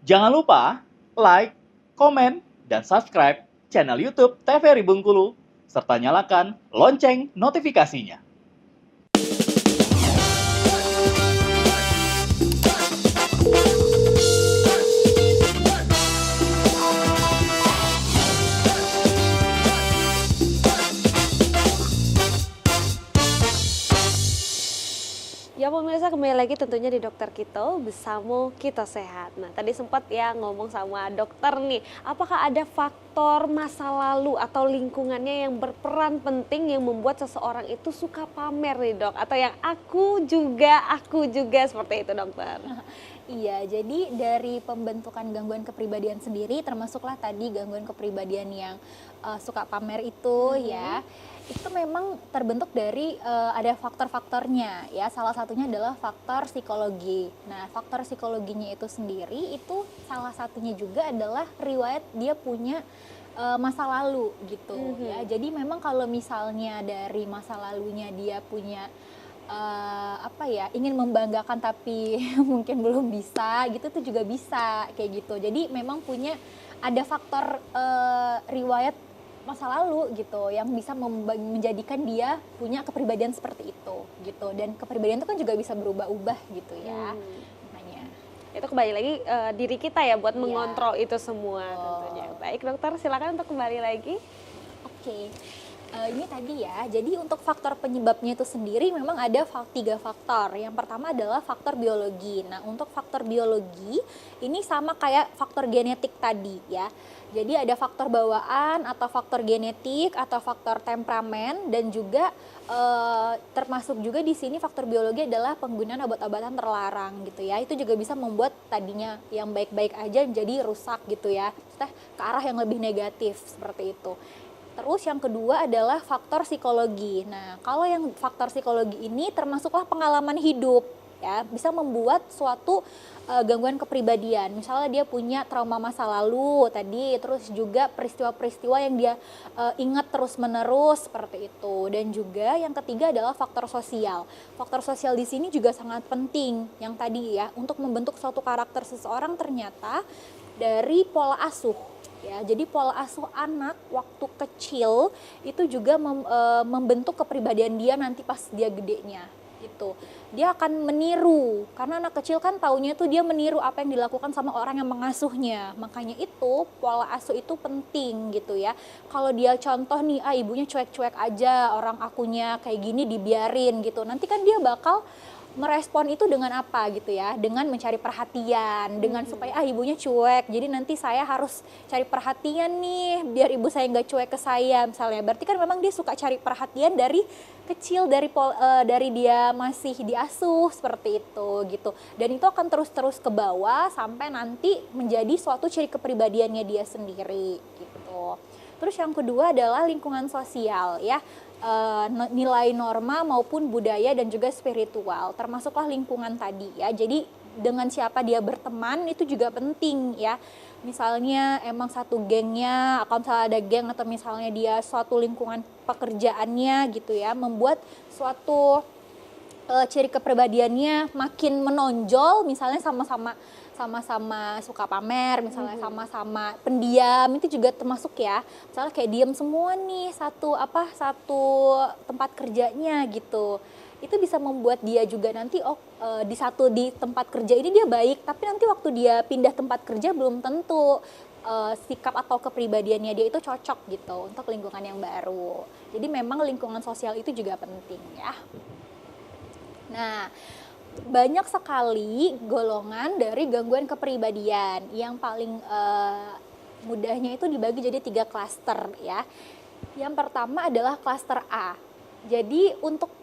Jangan lupa like, komen, dan subscribe channel YouTube TVRI Bengkulu, serta nyalakan lonceng notifikasinya. Ya pemirsa, kembali lagi tentunya di Dokter Kito bersama Kita Sehat. Nah tadi sempat ya ngomong sama dokter nih, apakah ada faktor masa lalu atau lingkungannya yang berperan penting yang membuat seseorang itu suka pamer nih dok? Atau yang aku juga seperti itu dokter? Iya, jadi dari pembentukan gangguan kepribadian sendiri, termasuklah tadi gangguan kepribadian yang suka pamer itu ya, itu memang terbentuk dari ada faktor-faktornya ya. Salah satunya adalah faktor psikologi. Nah, faktor psikologinya itu sendiri itu salah satunya juga adalah riwayat dia punya masa lalu gitu ya. Jadi memang kalau misalnya dari masa lalunya dia punya ingin membanggakan tapi mungkin belum bisa gitu tuh juga bisa kayak gitu. Jadi memang punya ada faktor riwayat masa lalu gitu yang bisa menjadikan dia punya kepribadian seperti itu gitu. Dan kepribadian itu kan juga bisa berubah-ubah gitu ya. Makanya itu kembali lagi diri kita ya buat mengontrol itu semua tentunya. Baik dokter, silakan untuk kembali lagi. Oke. Ini tadi ya, jadi untuk faktor penyebabnya itu sendiri memang ada 3 faktor. Yang pertama adalah faktor biologi. Nah, untuk faktor biologi ini sama kayak faktor genetik tadi ya. Jadi ada faktor bawaan atau faktor genetik atau faktor temperamen dan juga termasuk juga di sini faktor biologi adalah penggunaan obat-obatan terlarang gitu ya. Itu juga bisa membuat tadinya yang baik-baik aja jadi rusak gitu ya. Ke arah yang lebih negatif seperti itu. Terus yang kedua adalah faktor psikologi. Nah, kalau yang faktor psikologi ini termasuklah pengalaman hidup ya, bisa membuat suatu gangguan kepribadian. Misalnya dia punya trauma masa lalu tadi, terus juga peristiwa-peristiwa yang dia ingat terus-menerus seperti itu. Dan juga yang ketiga adalah faktor sosial. Faktor sosial di sini juga sangat penting yang tadi ya, untuk membentuk suatu karakter seseorang ternyata dari pola asuh. Ya, jadi pola asuh anak waktu kecil itu juga membentuk kepribadian dia nanti pas dia gedenya gitu. Dia akan meniru karena anak kecil kan taunya tuh dia meniru apa yang dilakukan sama orang yang mengasuhnya. Makanya itu pola asuh itu penting gitu ya. Kalau dia contoh nih, ibunya cuek-cuek aja, orang akunya kayak gini dibiarin gitu. Nanti kan dia bakal merespon itu dengan apa gitu ya, dengan mencari perhatian, dengan supaya ibunya cuek, jadi nanti saya harus cari perhatian nih biar ibu saya nggak cuek ke saya misalnya. Berarti kan memang dia suka cari perhatian dari kecil, dari dia masih diasuh seperti itu gitu. Dan itu akan terus ke bawah sampai nanti menjadi suatu ciri kepribadiannya dia sendiri gitu. Terus yang kedua adalah lingkungan sosial ya. Nilai norma maupun budaya dan juga spiritual, termasuklah lingkungan tadi ya. Jadi dengan siapa dia berteman itu juga penting ya. Misalnya emang satu gengnya, kalau misalnya ada geng atau misalnya dia suatu lingkungan pekerjaannya gitu ya, membuat suatu ciri kepribadiannya makin menonjol, misalnya sama-sama suka pamer, misalnya sama-sama pendiam, itu juga termasuk ya. Misalnya kayak diam semua nih satu tempat kerjanya gitu. Itu bisa membuat dia juga nanti di tempat kerja ini dia baik, tapi nanti waktu dia pindah tempat kerja belum tentu sikap atau kepribadiannya dia itu cocok gitu untuk lingkungan yang baru. Jadi memang lingkungan sosial itu juga penting ya. Nah, banyak sekali golongan dari gangguan kepribadian. Yang paling mudahnya itu dibagi jadi 3 klaster ya. Yang pertama adalah klaster A. Jadi untuk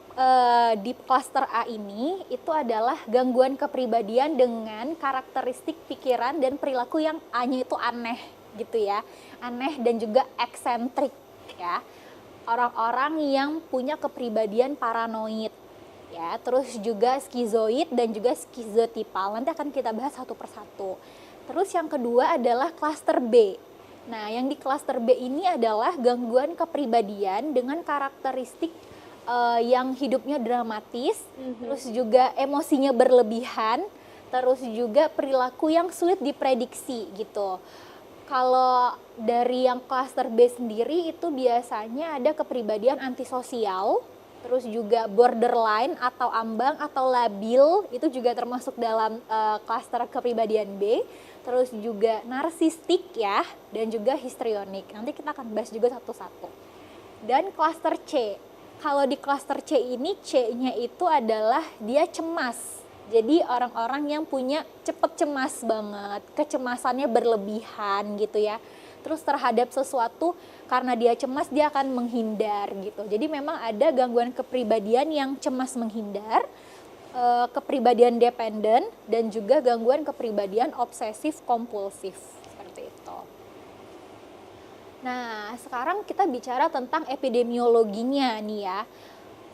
di klaster A ini itu adalah gangguan kepribadian dengan karakteristik pikiran dan perilaku yang A-nya itu aneh gitu ya. Aneh dan juga eksentrik ya. Orang-orang yang punya kepribadian paranoid. Ya, terus juga skizoid dan juga skizotipal. Nanti akan kita bahas satu persatu. Terus yang kedua adalah klaster B. Nah, yang di klaster B ini adalah gangguan kepribadian dengan karakteristik yang hidupnya dramatis, terus juga emosinya berlebihan, terus juga perilaku yang sulit diprediksi gitu. Kalau dari yang klaster B sendiri itu biasanya ada kepribadian antisosial, terus juga borderline atau ambang atau labil, itu juga termasuk dalam klaster kepribadian B. Terus juga narsistik ya, dan juga histrionik. Nanti kita akan bahas juga satu-satu. Dan klaster C. Kalau di klaster C ini, C-nya itu adalah dia cemas. Jadi orang-orang yang punya cepet cemas banget, kecemasannya berlebihan gitu ya. Terus terhadap sesuatu karena dia cemas dia akan menghindar gitu. Jadi memang ada gangguan kepribadian yang cemas menghindar, kepribadian dependen, dan juga gangguan kepribadian obsesif kompulsif seperti itu. Nah, sekarang kita bicara tentang epidemiologinya nih ya.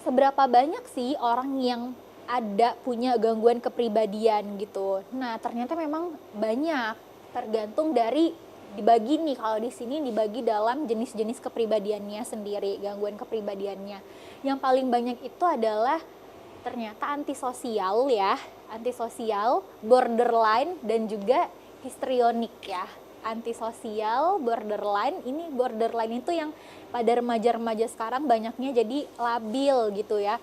Seberapa banyak sih orang yang ada punya gangguan kepribadian gitu. Nah, ternyata memang banyak, tergantung dari dibagi nih, kalau di sini dibagi dalam jenis-jenis kepribadiannya sendiri, gangguan kepribadiannya. Yang paling banyak itu adalah ternyata antisosial ya, antisosial, borderline, dan juga histrionik ya. Antisosial, borderline, ini borderline itu yang pada remaja-remaja sekarang banyaknya jadi labil gitu ya.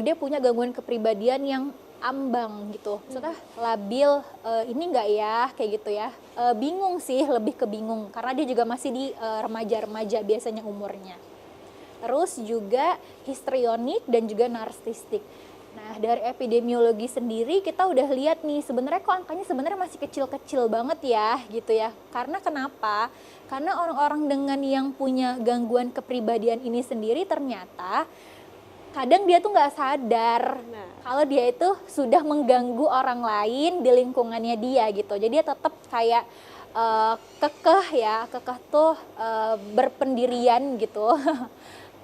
Dia punya gangguan kepribadian yang ambang gitu, maksudnya labil, ini enggak ya, kayak gitu ya. Bingung sih, lebih ke bingung karena dia juga masih di remaja-remaja biasanya umurnya. Terus juga histrionik dan juga narsistik. Nah, dari epidemiologi sendiri kita udah lihat nih, sebenarnya kok angkanya sebenarnya masih kecil-kecil banget ya gitu ya. Karena kenapa? Karena orang-orang dengan yang punya gangguan kepribadian ini sendiri ternyata kadang dia tuh nggak sadar kalau dia itu sudah mengganggu orang lain di lingkungannya dia gitu. Jadi dia tetap kayak kekeh tuh berpendirian gitu.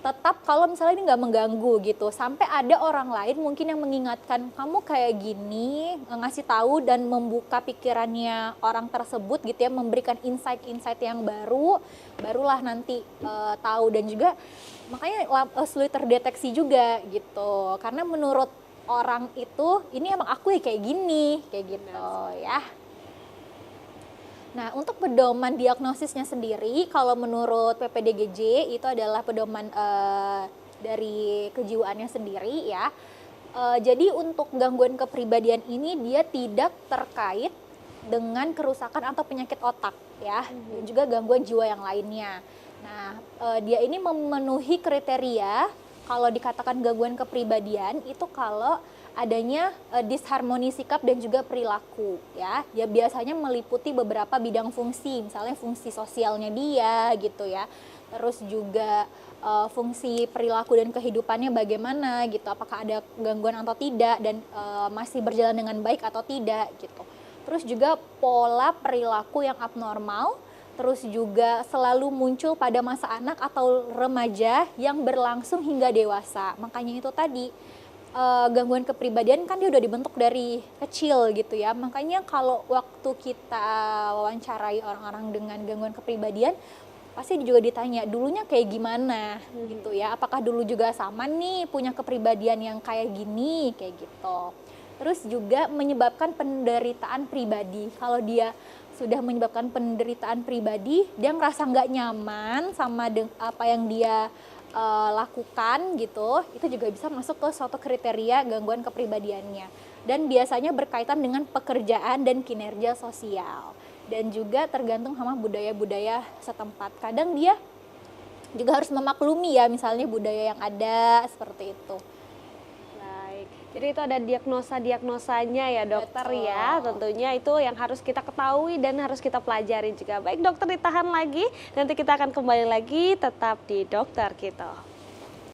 Tetap kalau misalnya ini nggak mengganggu gitu, sampai ada orang lain mungkin yang mengingatkan kamu kayak gini, ngasih tahu dan membuka pikirannya orang tersebut gitu ya, memberikan insight-insight yang barulah nanti tahu. Dan juga makanya sulit terdeteksi juga gitu, karena menurut orang itu ini emang aku ya kayak gini, kayak gitu ya. Nah, untuk pedoman diagnosisnya sendiri, kalau menurut PPDGJ itu adalah pedoman dari kejiwaannya sendiri ya. Jadi untuk gangguan kepribadian ini dia tidak terkait dengan kerusakan atau penyakit otak ya, dan juga gangguan jiwa yang lainnya. Nah, dia ini memenuhi kriteria kalau dikatakan gangguan kepribadian itu kalau adanya disharmoni sikap dan juga perilaku ya. Ya biasanya meliputi beberapa bidang fungsi, misalnya fungsi sosialnya dia gitu ya. Terus juga fungsi perilaku dan kehidupannya bagaimana gitu. Apakah ada gangguan atau tidak, dan masih berjalan dengan baik atau tidak gitu. Terus juga pola perilaku yang abnormal, terus juga selalu muncul pada masa anak atau remaja yang berlangsung hingga dewasa. Makanya itu tadi gangguan kepribadian kan dia udah dibentuk dari kecil gitu ya. Makanya kalau waktu kita wawancarai orang-orang dengan gangguan kepribadian, pasti juga ditanya dulunya kayak gimana gitu ya. Apakah dulu juga sama nih punya kepribadian yang kayak gini, kayak gitu. Terus juga menyebabkan penderitaan pribadi. Kalau dia sudah menyebabkan penderitaan pribadi, dia ngerasa nggak nyaman sama apa yang dia lakukan gitu, itu juga bisa masuk ke suatu kriteria gangguan kepribadiannya. Dan biasanya berkaitan dengan pekerjaan dan kinerja sosial. Dan juga tergantung sama budaya-budaya setempat. Kadang dia juga harus memaklumi ya, misalnya budaya yang ada seperti itu. Baik, jadi itu ada diagnosa-diagnosanya ya dokter. Betul. Ya. Tentunya itu yang harus kita ketahui dan harus kita pelajari juga. Baik dokter, ditahan lagi, nanti kita akan kembali lagi tetap di Dokter Kito.